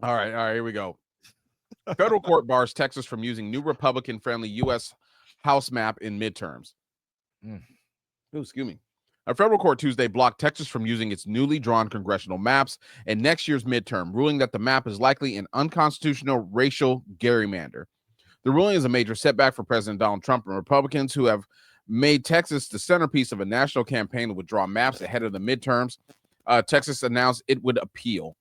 All right, here we go. Federal court bars Texas from using new Republican-friendly U.S. House map in midterms. Oh, excuse me. A federal court Tuesday blocked Texas from using its newly drawn congressional maps in next year's midterm, ruling that the map is likely an unconstitutional racial gerrymander. The ruling is a major setback for President Donald Trump and Republicans who have made Texas the centerpiece of a national campaign to withdraw maps ahead of the midterms. Texas announced it would appeal.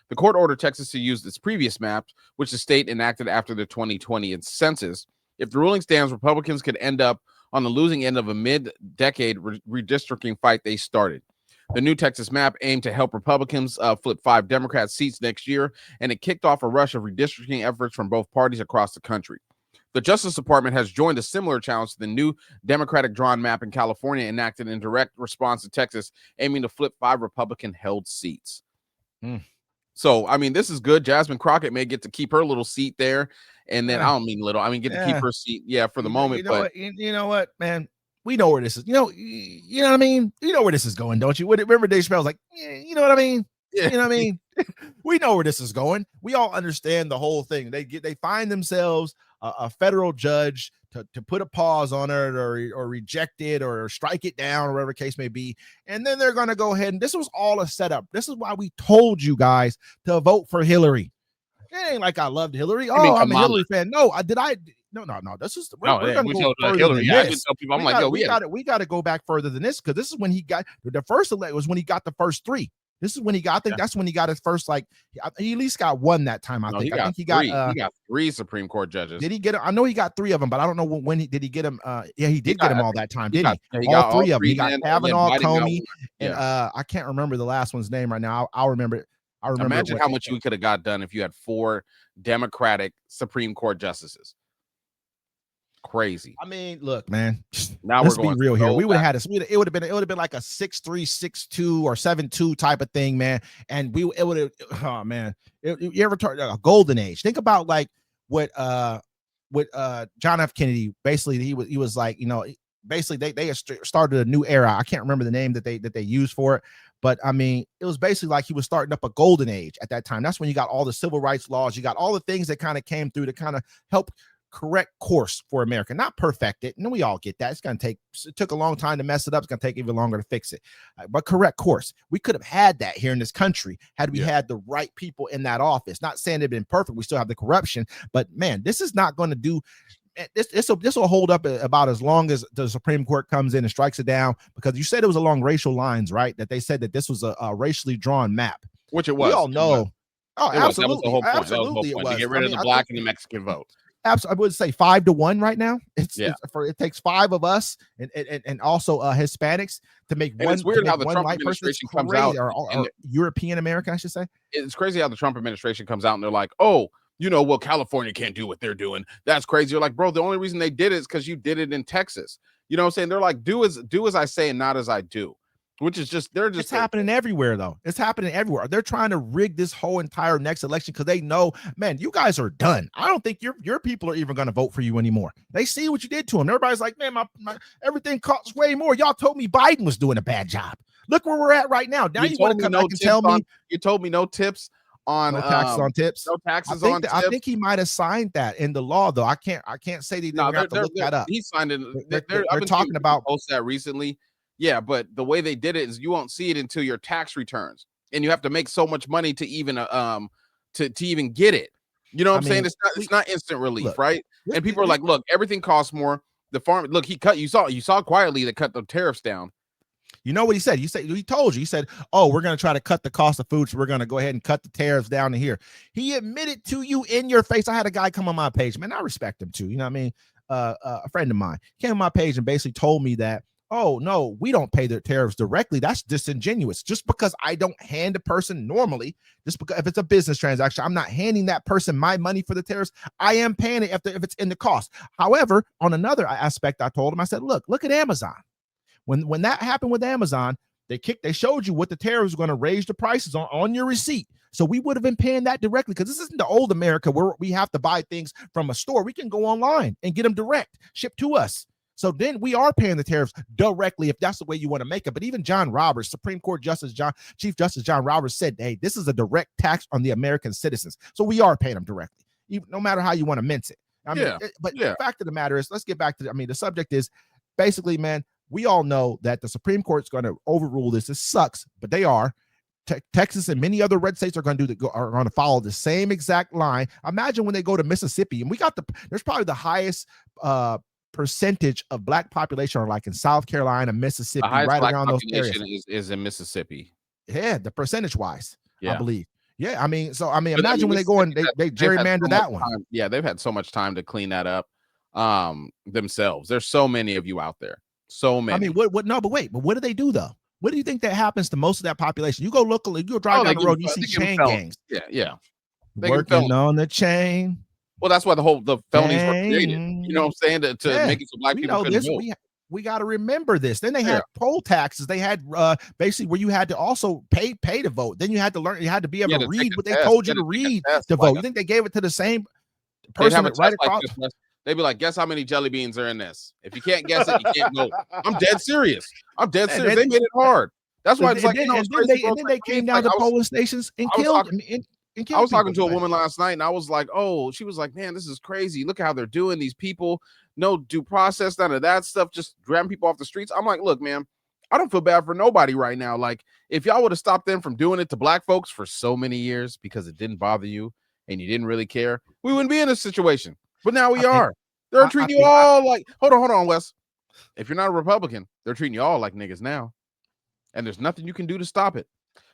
The court ordered Texas to use its previous maps, which the state enacted after the 2020 census. If the ruling stands, Republicans could end up on the losing end of a mid-decade redistricting fight they started. The new Texas map aimed to help Republicans flip 5 Democrat seats next year, and it kicked off a rush of redistricting efforts from both parties across the country. The Justice Department has joined a similar challenge to the new Democratic drawn map in California, enacted in direct response to Texas, aiming to flip 5 Republican-held seats. So, I mean, this is good. Jasmine Crockett may get to keep her little seat there. And then I don't mean little, I mean, get to keep her seat. Yeah, for the moment. You know what, man? We know where this is. You know what I mean? You know where this is going, don't you? Remember Dave Chappelle's like, you know what I mean? Yeah. You know what I mean? We know where this is going. We all understand the whole thing. They find themselves a federal judge to put a pause on it or reject it or strike it down or whatever case may be. And then they're going to go ahead. And this was all a setup. This is why we told you guys to vote for Hillary. It ain't like I loved Hillary. I'm a Hillary fan. No, No. This is we're going to go further Hillary. Than this. I tell people, we got to go back further than this, because this is when he got the first elect was when he got the first 3. This is when he got. I think that's when he got his first. Like he at least got 1 that time. I think he got 3 Supreme Court judges. Did he get? I know he got 3 of them, but I don't know when did he get them. Yeah, he did get them all that time, didn't he? All 3 of them. He got Kavanaugh, Comey, and I can't remember the last one's name right now. I'll remember it. Imagine how much we could have got done if you had 4 Democratic Supreme Court justices. Crazy. I mean, look, man. Now let's be real here. We would have had it would have been like a 6-3, 6-2, or 7-2 type of thing, man. And you ever talk a golden age? Think about like what John F. Kennedy basically he was like, basically they started a new era. I can't remember the name that they used for it, but I mean, it was basically like he was starting up a golden age at that time. That's when you got all the civil rights laws, you got all the things that kind of came through to kind of help correct course for America, not perfect it. And we all get that. It took a long time to mess it up. It's going to take even longer to fix it, but correct course. We could have had that here in this country had we had the right people in that office. Not saying they've been perfect. We still have the corruption, but man, this is not going to do. This will hold up about as long as the Supreme Court comes in and strikes it down, because you said it was along racial lines, right? That they said that this was a racially drawn map, which it was. We all know. Oh, absolutely. That was the whole point. Absolutely, it was. To get rid of the black and the Mexican vote. I would say 5-1 right now. It takes 5 of us and also Hispanics to make one. It's weird how the Trump administration comes out, or European American, I should say. It's crazy how the Trump administration comes out and they're like, oh, well, California can't do what they're doing. That's crazy. You're like, bro, the only reason they did it is because you did it in Texas. You know what I'm saying? They're like, do as I say and not as I do. Which is it's happening everywhere, though. It's happening everywhere. They're trying to rig this whole entire next election because they know, man, you guys are done. I don't think your people are even going to vote for you anymore. They see what you did to them. Everybody's like, man, my everything costs way more. Y'all told me Biden was doing a bad job. Look where we're at right now. Now you want to come back and tell me you told me no tips on no taxes on tips. No taxes on tips. I think he might have signed that in the law, though. I can't say they didn't have to look that up. He signed it. They're talking about post that recently. Yeah, but the way they did it is you won't see it until your tax returns, and you have to make so much money to even to even get it. You know what I'm saying? It's not instant relief, right? And people are like, look, everything costs more. The farm, look, you saw quietly they cut the tariffs down. You know what he said? He told you. He said, "Oh, we're going to try to cut the cost of food, so we're going to go ahead and cut the tariffs down to here." He admitted to you in your face. I had a guy come on my page, man. I respect him too. You know what I mean? A friend of mine came on my page and basically told me that, oh, no, we don't pay their tariffs directly. That's disingenuous. Just because I don't hand a person normally, just because if it's a business transaction, I'm not handing that person my money for the tariffs. I am paying it if it's in the cost. However, on another aspect, I told him, I said, look at Amazon. When that happened with Amazon, they showed you what the tariffs were going to raise the prices on your receipt. So we would have been paying that directly, because this isn't the old America where we have to buy things from a store. We can go online and get them direct, shipped to us. So then we are paying the tariffs directly if that's the way you want to make it. But even John Roberts, Supreme Court Chief Justice John Roberts said, hey, this is a direct tax on the American citizens. So we are paying them directly, even no matter how you want to mince it. I mean, the fact of the matter is, let's get back to the subject is basically, man, we all know that the Supreme Court's going to overrule this. It sucks, but they are. Texas and many other red states are going to follow the same exact line. Imagine when they go to Mississippi, and there's probably the highest percentage of black population are like in South Carolina, Mississippi, right around those areas. Is in Mississippi. Yeah, the percentage wise, I believe. Yeah, imagine when they go and they gerrymander that one. Yeah, they've had so much time to clean that up themselves. There's so many of you out there. So many. I mean, what? No, but wait. But what do they do though? What do you think that happens to most of that population? You go locally, you go drive down the road, you see chain gangs. Yeah. Working on the chain. Well, that's why the felonies were created. You know what I'm saying? To make it so black people couldn't vote. We got to remember this. Then they had poll taxes. They had basically where you had to also pay to vote. Then you had to learn. You had to be able to read what they told you to read to vote. You think they gave it to the same person right across? They'd be like, guess how many jelly beans are in this? If you can't guess it, you can't vote. I'm dead serious. They made it hard. That's why it's like, and then they came down to polling stations and killed. I was talking to a woman last night, and I was like, oh, she was like, man, this is crazy. Look at how they're doing these people. No due process, none of that stuff, just grabbing people off the streets. I'm like, look, man, I don't feel bad for nobody right now. Like, if y'all would have stopped them from doing it to black folks for so many years because it didn't bother you and you didn't really care, we wouldn't be in this situation. But now we are. They're treating you all like, hold on, Wes. If you're not a Republican, they're treating you all like niggas now. And there's nothing you can do to stop it.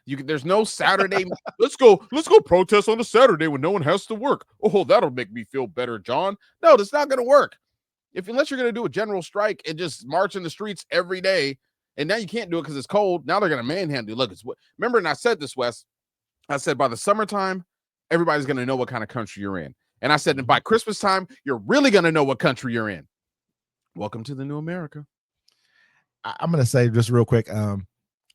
There's no Saturday. let's go protest on a Saturday when no one has to work. Oh, that'll make me feel better, John. No, that's not going to work. Unless you're going to do a general strike and just march in the streets every day, and now you can't do it because it's cold. Now they're going to manhandle you. Look, remember, and I said this, Wes. I said by the summertime, everybody's going to know what kind of country you're in. And I said, and by Christmas time, you're really going to know what country you're in. Welcome to the new America. I'm going to say just real quick.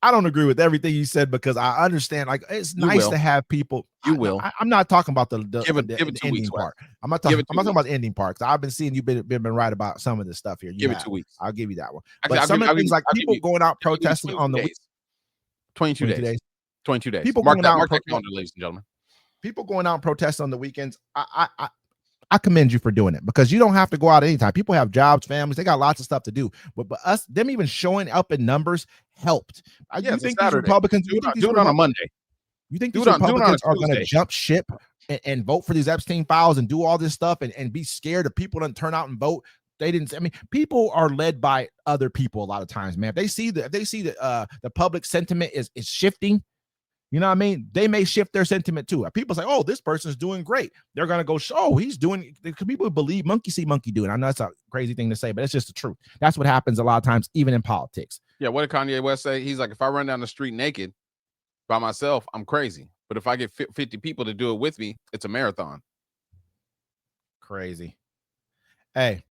I don't agree with everything you said because I understand. Like, it's nice to have people. You will. I'm not talking about the ending part. I'm not talking about the ending part. I've been seeing you've been right about some of this stuff here. Give it 2 weeks. I'll give you that one. But some of the things like people going out protesting on the 22 days. 22 days. People mark that calendar, ladies and gentlemen. People going out and protesting on the weekends. I commend you for doing it because you don't have to go out anytime. People have jobs, families, they got lots of stuff to do. But them even showing up in numbers helped. Yeah, you think these Republicans do it on a Monday? You think these Republicans are going to jump ship and vote for these Epstein files and do all this stuff and be scared if people don't turn out and vote? They didn't. I mean, people are led by other people a lot of times, man. If they see the public sentiment is shifting. You know what I mean? They may shift their sentiment too. People say, oh, this person's doing great. They're going to go, oh, he's doing, because people believe monkey see, monkey do. And I know that's a crazy thing to say, but it's just the truth. That's what happens a lot of times, even in politics. Yeah. What did Kanye West say? He's like, if I run down the street naked by myself, I'm crazy. But if I get 50 people to do it with me, it's a marathon. Crazy. Hey,